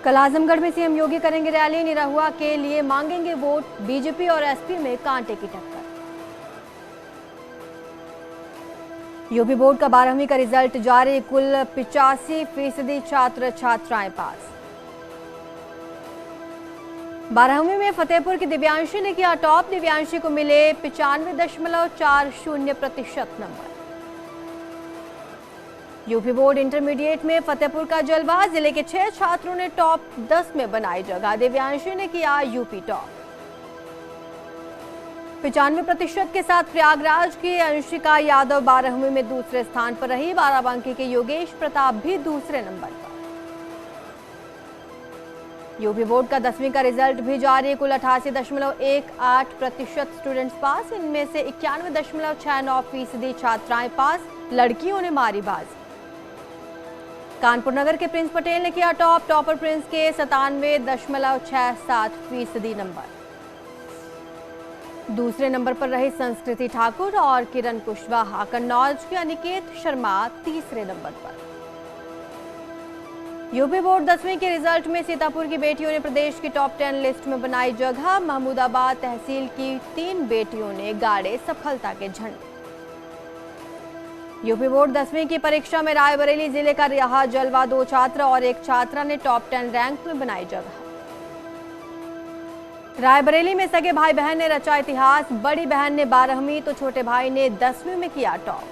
कल आजमगढ़ में सीएम योगी करेंगे रैली, निरहुआ के लिए मांगेंगे वोट, बीजेपी और एसपी में कांटे की टक्कर। यूपी बोर्ड का 12वीं का रिजल्ट जारी, कुल 85% छात्र छात्राएं पास। 12वीं में फतेहपुर की दिव्यांशी ने किया टॉप, दिव्यांशी को मिले 95.40% नंबर। यूपी बोर्ड इंटरमीडिएट में फतेहपुर का जलवा, जिले के 6 छात्रों ने टॉप 10 में बनाई जगह, दिव्यांशी ने किया यूपी टॉप। 95% के साथ प्रयागराज की अंशिका यादव 12वीं में दूसरे स्थान पर रही, बाराबंकी के योगेश प्रताप भी दूसरे नंबर पर। यूपी बोर्ड का 10वीं का रिजल्ट भी जारी, कुल 88.18% स्टूडेंट्स पास, इनमें से 91.69% छात्राएं पास, लड़कियों ने मारी बाजी। कानपुर नगर के प्रिंस पटेल ने किया टॉप, टॉपर प्रिंस के 97.67% नंबर। दूसरे नंबर पर रही संस्कृति ठाकुर और किरण कुशवाहा, कन्नौज के अनिकेत शर्मा तीसरे नंबर पर। यूपी बोर्ड 10वीं के रिजल्ट में सीतापुर की बेटियों ने प्रदेश की टॉप 10 लिस्ट में बनाई जगह, महमूदाबाद तहसील की 3 बेटियों ने गाड़े सफलता के झंडे। यूपी बोर्ड 10वीं की परीक्षा में रायबरेली जिले का रहा जलवा, 2 छात्र और 1 छात्रा ने टॉप 10 रैंक में बनाई जगह। रायबरेली में सगे भाई बहन ने रचा इतिहास, बड़ी बहन ने 12वीं तो छोटे भाई ने 10वीं में किया टॉप।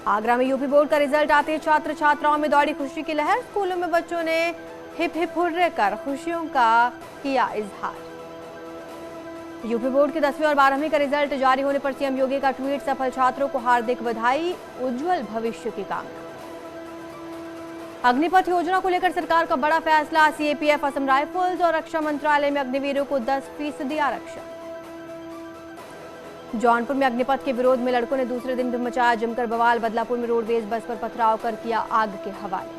आगरा में यूपी बोर्ड का रिजल्ट आते ही छात्र छात्राओं में दौड़ी खुशी की लहर, स्कूलों में बच्चों ने हिप हिप हुर्रे कर खुशियों का किया इजहार। यूपी बोर्ड के 10वीं और 12वीं का रिजल्ट जारी होने पर सीएम योगी का ट्वीट, सफल छात्रों को हार्दिक बधाई, उज्जवल भविष्य की कामना। अग्निपथ योजना को लेकर सरकार का बड़ा फैसला, सीएपीएफ, असम राइफल्स और रक्षा मंत्रालय में अग्निवीरों को 10% आरक्षण। जौनपुर में अग्निपथ के विरोध में लड़कों ने दूसरे दिन भी मचाया जमकर बवाल, बदलापुर में रोडवेज बस पर पथराव कर किया आग के हवाले।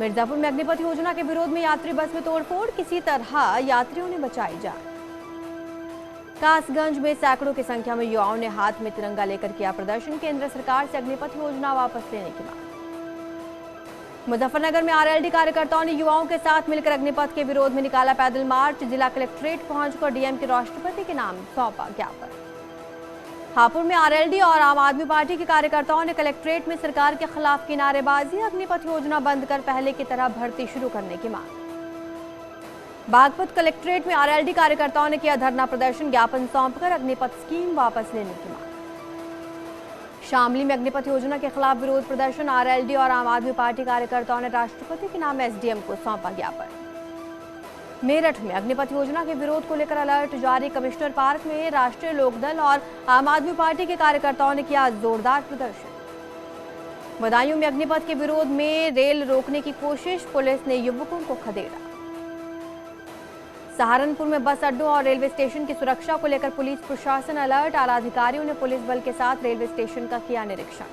मिर्जापुर में अग्निपथ योजना के विरोध में यात्री बस में तोड़फोड़, किसी तरह यात्रियों ने बचाई जान। कासगंज में सैकड़ों की संख्या में युवाओं ने हाथ में तिरंगा लेकर किया प्रदर्शन, केंद्र सरकार से अग्निपथ योजना वापस लेने की मांग। मुजफ्फरनगर में आरएलडी कार्यकर्ताओं ने युवाओं के साथ मिलकर अग्निपथ के विरोध में निकाला पैदल मार्च, जिला कलेक्ट्रेट पहुंचकर डीएम के राष्ट्रपति के नाम सौंपा ज्ञापन। हापुड़ में आरएलडी और आम आदमी पार्टी के कार्यकर्ताओं ने कलेक्ट्रेट में सरकार के खिलाफ की नारेबाजी, अग्निपथ योजना बंद कर पहले की तरह भर्ती शुरू करने की मांग। बागपत कलेक्ट्रेट में आरएलडी कार्यकर्ताओं ने किया धरना प्रदर्शन, ज्ञापन सौंपकर अग्निपथ स्कीम वापस लेने की मांग। शामली में अग्निपथ योजना के खिलाफ विरोध प्रदर्शन, आरएलडी और आम आदमी पार्टी कार्यकर्ताओं ने राष्ट्रपति के नाम एसडीएम को सौंपा ज्ञापन। मेरठ में अग्निपथ योजना के विरोध को लेकर अलर्ट जारी, कमिश्नर पार्क में राष्ट्रीय लोकदल और आम आदमी पार्टी के कार्यकर्ताओं ने किया जोरदार प्रदर्शन। बदायूं में अग्निपथ के विरोध में रेल रोकने की कोशिश, पुलिस ने युवकों को खदेड़ा। सहारनपुर में बस अड्डों और रेलवे स्टेशन की सुरक्षा को लेकर पुलिस प्रशासन अलर्ट, आला अधिकारियों ने पुलिस बल के साथ रेलवे स्टेशन का किया निरीक्षण।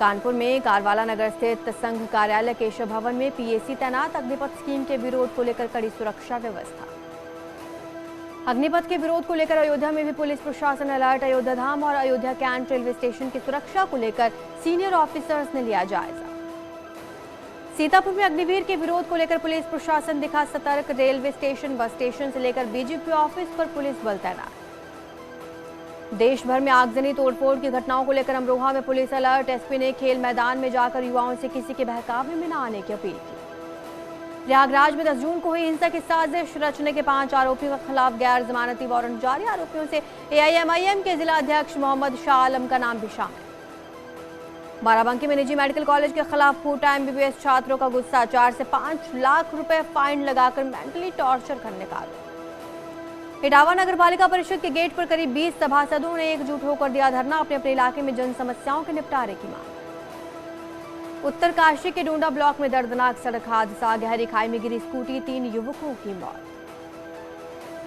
कानपुर में कारवाला नगर स्थित संघ कार्यालय केशव भवन में पीएसी तैनात, अग्निपथ स्कीम के विरोध को लेकर कड़ी सुरक्षा व्यवस्था। अग्निपथ के विरोध को लेकर अयोध्या में भी पुलिस प्रशासन अलर्ट, अयोध्या धाम और अयोध्या कैंट रेलवे स्टेशन की सुरक्षा को लेकर सीनियर ऑफिसर्स ने लिया जायजा। सीतापुर में अग्निवीर के विरोध को लेकर पुलिस प्रशासन दिखा सतर्क, रेलवे स्टेशन, बस स्टेशन से लेकर बीजेपी ऑफिस पर पुलिस बल तैनात। देश भर में आगजनी तोड़फोड़ की घटनाओं को लेकर अमरोहा में पुलिस अलर्ट, एसपी ने खेल मैदान में जाकर युवाओं से किसी के बहकावे में न आने की अपील की। प्रयागराज में 10 जून को हुई हिंसा की साजिश रचने के 5 आरोपियों के खिलाफ गैर जमानती वारंट जारी, आरोपियों से एआईएमआईएम के जिला अध्यक्ष मोहम्मद शाह आलम का नाम भी शामिल। बाराबंकी में निजी मेडिकल कॉलेज के खिलाफ फूटा एमबीबीएस छात्रों का गुस्सा, 4 से 5 लाख रुपए फाइन लगाकर मेंटली टॉर्चर करने का आरोप। इटावा नगर पालिका परिषद के गेट पर करीब 20 सभासदों ने एकजुट होकर दिया धरना, अपने अपने इलाके में जन समस्याओं के निपटारे की मांग। उत्तरकाशी के डूंडा ब्लॉक में दर्दनाक सड़क हादसा, गहरी खाई में गिरी स्कूटी, 3 युवकों की मौत।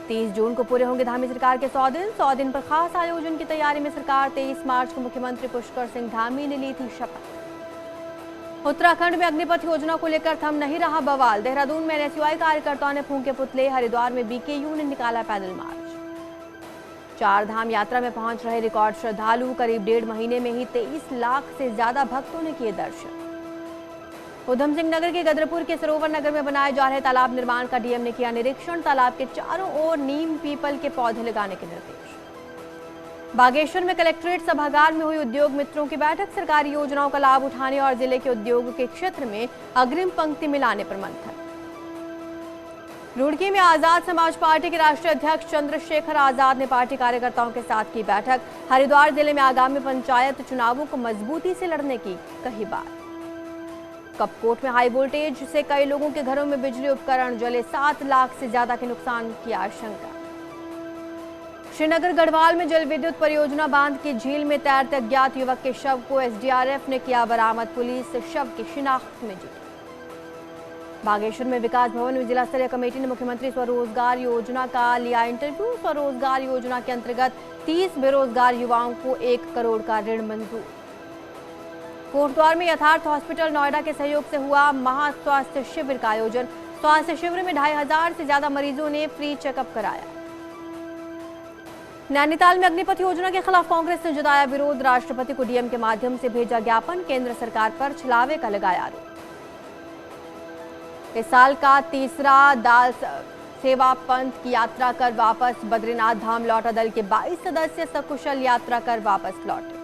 30 जून को पूरे होंगे धामी सरकार के 100 दिन पर खास आयोजन की तैयारी में सरकार। 23 मार्च को मुख्यमंत्री पुष्कर सिंह धामी ने ली थी शपथ। उत्तराखंड में अग्निपथ योजना को लेकर थम नहीं रहा बवाल, देहरादून में एनएसयूआई कार्यकर्ताओं ने फूंके पुतले, हरिद्वार में बीकेयू ने निकाला पैदल मार्च। 4 धाम यात्रा में पहुंच रहे रिकॉर्ड श्रद्धालु, करीब 1.5 महीने में ही 23 लाख से ज्यादा भक्तों ने किए दर्शन। उधम सिंह नगर के गदरपुर के सरोवर नगर में बनाए जा रहे तालाब निर्माण का डीएम ने किया निरीक्षण। तालाब के चारों ओर नीम पीपल के पौधे लगाने के निर्देश। बागेश्वर में कलेक्ट्रेट सभागार में हुई उद्योग मित्रों की बैठक। सरकारी योजनाओं का लाभ उठाने और जिले के उद्योग के क्षेत्र में अग्रिम पंक्ति में लाने पर मंथन। रुड़की में आजाद समाज पार्टी के राष्ट्रीय अध्यक्ष चंद्रशेखर आजाद ने पार्टी कार्यकर्ताओं के साथ की बैठक। हरिद्वार जिले में आगामी पंचायत चुनावों को मजबूती से लड़ने की कही बात। कपकोट में हाई वोल्टेज से कई लोगों के घरों में बिजली उपकरण जले। 7 लाख से ज्यादा के नुकसान की आशंका। श्रीनगर गढ़वाल में जल विद्युत परियोजना बांध की झील में तैरते अज्ञात युवक के शव को एसडीआरएफ ने किया बरामद। पुलिस शव की शिनाख्त में जुटी। बागेश्वर में विकास भवन में जिला स्तरीय कमेटी ने मुख्यमंत्री स्वरोजगार योजना का लिया इंटरव्यू। स्वरोजगार योजना के अंतर्गत 30 बेरोजगार युवाओं को 1 करोड़ का ऋण मंजूर। कोटद्वार में यथार्थ हॉस्पिटल नोएडा के सहयोग से हुआ महा स्वास्थ्य शिविर का आयोजन। स्वास्थ्य शिविर में 2500 से ज्यादा मरीजों ने फ्री चेकअप कराया। नैनीताल में अग्निपथ योजना के खिलाफ कांग्रेस ने जताया विरोध। राष्ट्रपति को डीएम के माध्यम से भेजा ज्ञापन। केंद्र सरकार पर छलावे का लगाया आरोप। इस साल का तीसरा दाल सेवा पंथ की यात्रा कर वापस बद्रीनाथ धाम लौटा। दल के 22 सदस्य सकुशल यात्रा कर वापस लौटे।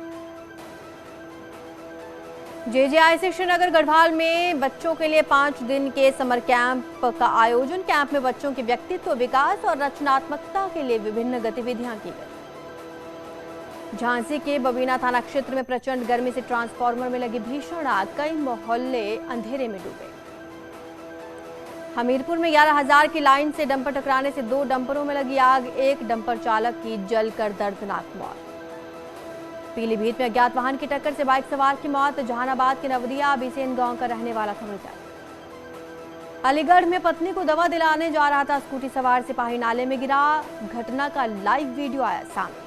जेजेआईसी श्रीनगर गढ़वाल में बच्चों के लिए 5 दिन के समर कैंप का आयोजन। कैंप में बच्चों के व्यक्तित्व विकास और रचनात्मकता के लिए विभिन्न गतिविधियां की गई। झांसी के बबीना थाना क्षेत्र में प्रचंड गर्मी से ट्रांसफार्मर में लगी भीषण आग। कई मोहल्ले अंधेरे में डूबे। हमीरपुर में 11,000 की लाइन से डंपर टकराने से 2 डंपरों में लगी आग। एक डंपर चालक की जलकर दर्दनाक मौत। पीलीभीत में अज्ञात वाहन की टक्कर से बाइक सवार की मौत। जहानाबाद के नवदिया बिसेन गांव का रहने वाला था मृतक। अलीगढ़ में पत्नी को दवा दिलाने जा रहा था स्कूटी सवार सिपाही नाले में गिरा। घटना का लाइव वीडियो आया सामने।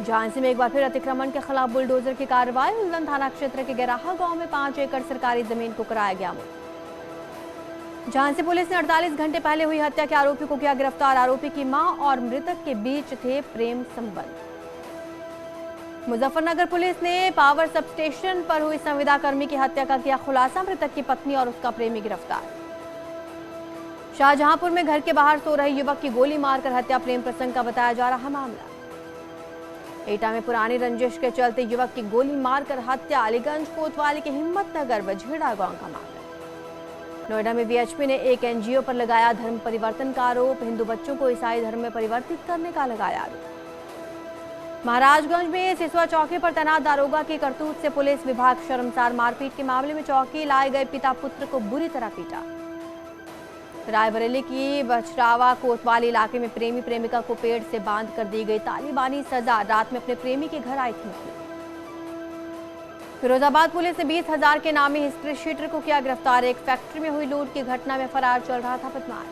झांसी में एक बार फिर अतिक्रमण के खिलाफ बुलडोजर की कार्रवाई। उल्लन थाना क्षेत्र के गेराहा गांव में 5 एकड़ सरकारी जमीन को कराया गया मुक्त। झांसी पुलिस ने 48 घंटे पहले हुई हत्या के आरोपी को किया गिरफ्तार। आरोपी की मां और मृतक के बीच थे प्रेम संबंध। मुजफ्फरनगर पुलिस ने पावर सबस्टेशन पर हुई संविदा कर्मी की हत्या का किया खुलासा। मृतक की पत्नी और उसका प्रेमी गिरफ्तार। शाहजहांपुर में घर के बाहर सो रहे युवक की गोली मारकर हत्या। प्रेम प्रसंग का बताया जा रहा मामला। एटा में पुरानी रंजिश के चलते युवक की गोली मारकर हत्या। अलीगंज कोतवाली के हिम्मतनगर वझेड़ा गांव का मामला। नोएडा में वीएचपी ने एक एनजीओ पर लगाया धर्म परिवर्तन का आरोप। हिंदू बच्चों को ईसाई धर्म में परिवर्तित करने का लगाया आरोप। महाराजगंज में सिसवा चौकी पर तैनात दारोगा की करतूत से पुलिस विभाग शर्मसार। मारपीट के मामले में चौकी लाए गए पिता पुत्र को बुरी तरह पीटा। रायबरेली की बछरावा कोतवाली इलाके में प्रेमी प्रेमिका को पेड़ से बांध कर दी गई तालिबानी सजा। रात में अपने प्रेमी के घर आई थी। फिरोजाबाद पुलिस ने 20,000 के नामी हिस्ट्री शीटर को किया गिरफ्तार। एक फैक्ट्री में हुई लूट की घटना में फरार चल रहा था बदमाश।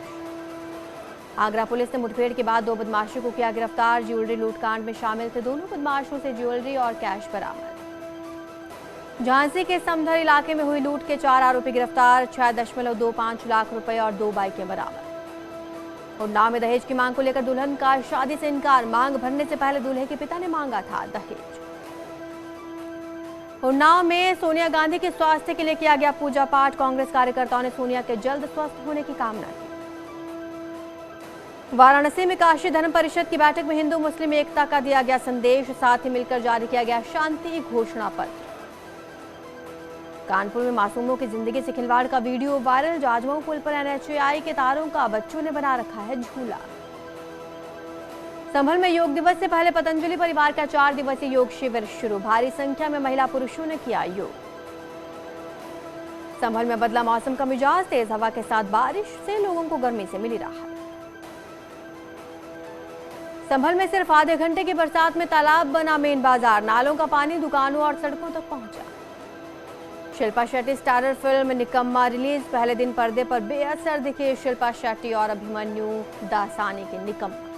आगरा पुलिस ने मुठभेड़ के बाद 2 बदमाशों को किया गिरफ्तार। ज्वेलरी लूटकांड में शामिल थे दोनों बदमाशों से ज्वेलरी और कैश बरामद। झांसी के समधर इलाके में हुई लूट के 4 आरोपी गिरफ्तार। 6.25 लाख रुपए और 2 बाइकें बरामद। उन्नाव में दहेज की मांग को लेकर दुल्हन का शादी से इनकार। मांग भरने से पहले दूल्हे के पिता ने मांगा था दहेज। उन्नाव में सोनिया गांधी के स्वास्थ्य के लिए किया गया पूजा पाठ। कांग्रेस कार्यकर्ताओं ने सोनिया के जल्द स्वस्थ होने की कामना की। वाराणसी में काशी धर्म परिषद की बैठक में हिंदू मुस्लिम एकता का दिया गया संदेश। साथ ही मिलकर जारी किया गया शांति घोषणा पत्र। कानपुर में मासूमों की जिंदगी से खिलवाड़ का वीडियो वायरल। जाजमऊ पुल पर एनएचएआई के तारों का बच्चों ने बना रखा है झूला। संभल में योग दिवस से पहले पतंजलि परिवार का 4 दिवसीय योग शिविर शुरू। भारी संख्या में महिला पुरुषों ने किया योग। संभल में बदला मौसम का मिजाज। तेज हवा के साथ बारिश से लोगों को गर्मी से मिली राहत। संभल में सिर्फ आधे घंटे की बरसात में तालाब बना मेन बाजार। नालों का पानी दुकानों और सड़कों तक पहुंचा। शिल्पा शेट्टी स्टारर फिल्म निकम्मा रिलीज। पहले दिन पर्दे पर बेअसर दिखे शिल्पा शेट्टी और अभिमन्यु दासानी के निकम्मा।